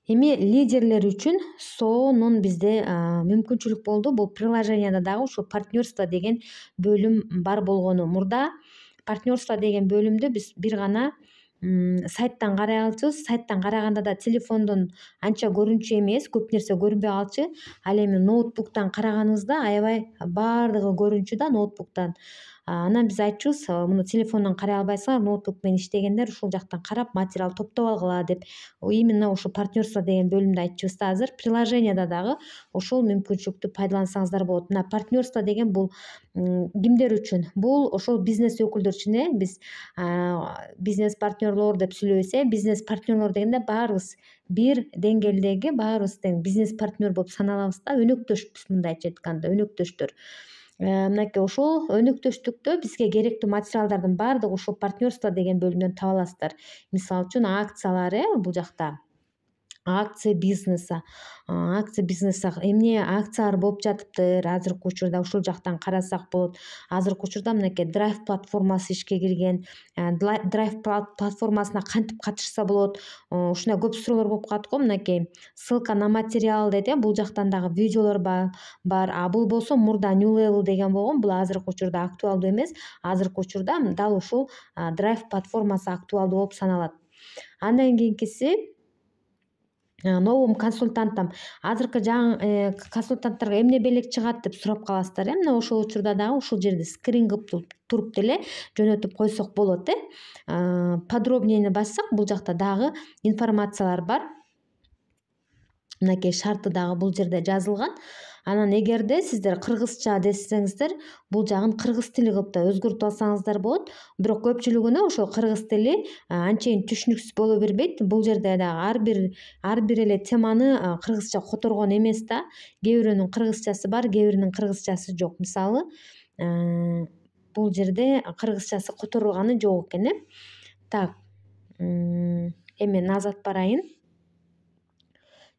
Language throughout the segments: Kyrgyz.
Эми лидерлер үчүн сонун бизде мүмкүнчүлүк болду. Бул приложенияда дагы ушул партнерство деген бөлүм бар болгону. Мурда партнерство деген бөлүмдү биз бир гана сайттан карай алчубуз. Сайттан караганда да телефондон анча көрүнчү эмес, көп нерсе көрүнбөй калчу. Ал эми ноутбуктан караганыбызда аябай баардыгы көрүнчү да ноутбуктан. Анан биз айтчубуз, муну телефондон карай албайсыңар, ноутбук менен иштегендер ушул жактан карап материал топтоп алгыла деп именно ушул партнерство деген бөлүмдө айтчубуз да азыр. Приложенияда дагы ошол мүмкүнчүлүктү пайдалансаңыздар болот. Мына партнерство деген бул кимдер үчүн? Бул ошол бизнес өкүлдөр үчүн. Биз бизнес партнерлор деп сүйлөбөйбүз. Бизнес партнерлор дегенде баарыбыз бир деңгээлдеги, баарыбыз тең бизнес партнер болуп саналабыз да, өнөктөшпүз мындайча айтканда, өнөктөштөр. Мынакей ошол өнөктөштүктө бизге керектүү материалдардын баардыгы ушул партнерство деген бөлүмдөн таба аласыздар. Мисалы үчүн акциялар, бул жакта акция бизнеса, эмне акциялар болуп жатыптыр азыркы учурда, ушул жактан карасак болот. Азыркы учурда мынакей Drive платформасы ишке кирген. Drive платформасына кантип катышса болот? Ушуна көп суроолор болуп калат го. Мынакей ссылка на материал дейт, бул жактан дагы видеолор бар. Бул болсо мурда New Level деген болгон. Бул азыркы учурда актуалдуу эмес. Азыркы учурда дал ушул Drive платформасы актуалдуу болуп саналат. Андан кийинкиси новым консультантам. Азыркы жаңы консультанттарга эмне белек чыгат деп сурап каласыздар. Мына ошол учурда дагы ушул жерде скрин кылып туруп деле жөнөтүп койсок болот. Подробнейни бассак, бул жакта дагы информациялар бар. Мынакей шарты дагы бул жерде жазылган. Анан эгерде сиздер кыргызча десеңиздер, бул жагын кыргыз тили кылып да өзгөртүп алсаңыздар болот. Бирок көпчүлүгүнө ошол кыргыз тили анчейин түшүнүксүз боло бербейт. Бул жерде дагы ар бир эле теманы кыргызча которгон эмес да. Кээ бирөөнүн кыргызчасы бар, кээ биринин кыргызчасы жок. Мисалы, бул жерде кыргызчасы которулганы жок экен. Так, эми назад барайын.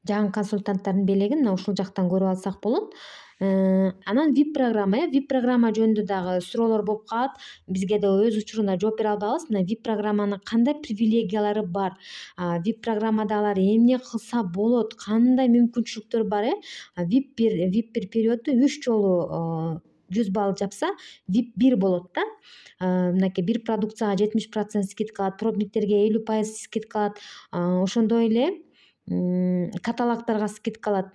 Жаңы консультанттардын белегин мына ушул жактан көрүп алсак болот. Анан VIP программа, VIP программа жөнүндө дагы суроолор болуп калат. Бизге да өз учурунда жооп бере албайбыз. Мына VIP программанын кандай привилегиялары бар? VIP программадагылар эмне кылса болот? Кандай мүмкүнчүлүктөр бар? VIP бир периодду 3 жолу 100 балл жапса, VIP 1 болот да. Мынакей бир продукцияга 70% скидка алат, пробниктерге 50% скидка алат. Ошондой эле каталогторго скидка алат.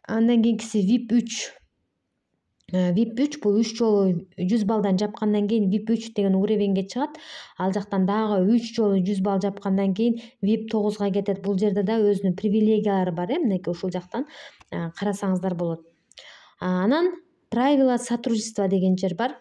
Андан кийинкиси VIP 3. VIP 3 бул 3 жолу 100 баллдан жапкандан кийин VIP 3 деген уровеньге чыгат. Ал жактан дагы 3 жолу 100 балл жапкандан кийин VIP 9га кетет. Бул жерде да өзүнүн привилегиялары бар. Мынакей ушул жактан карасаңыздар болот. Анан правила сотрудничества деген жер бар.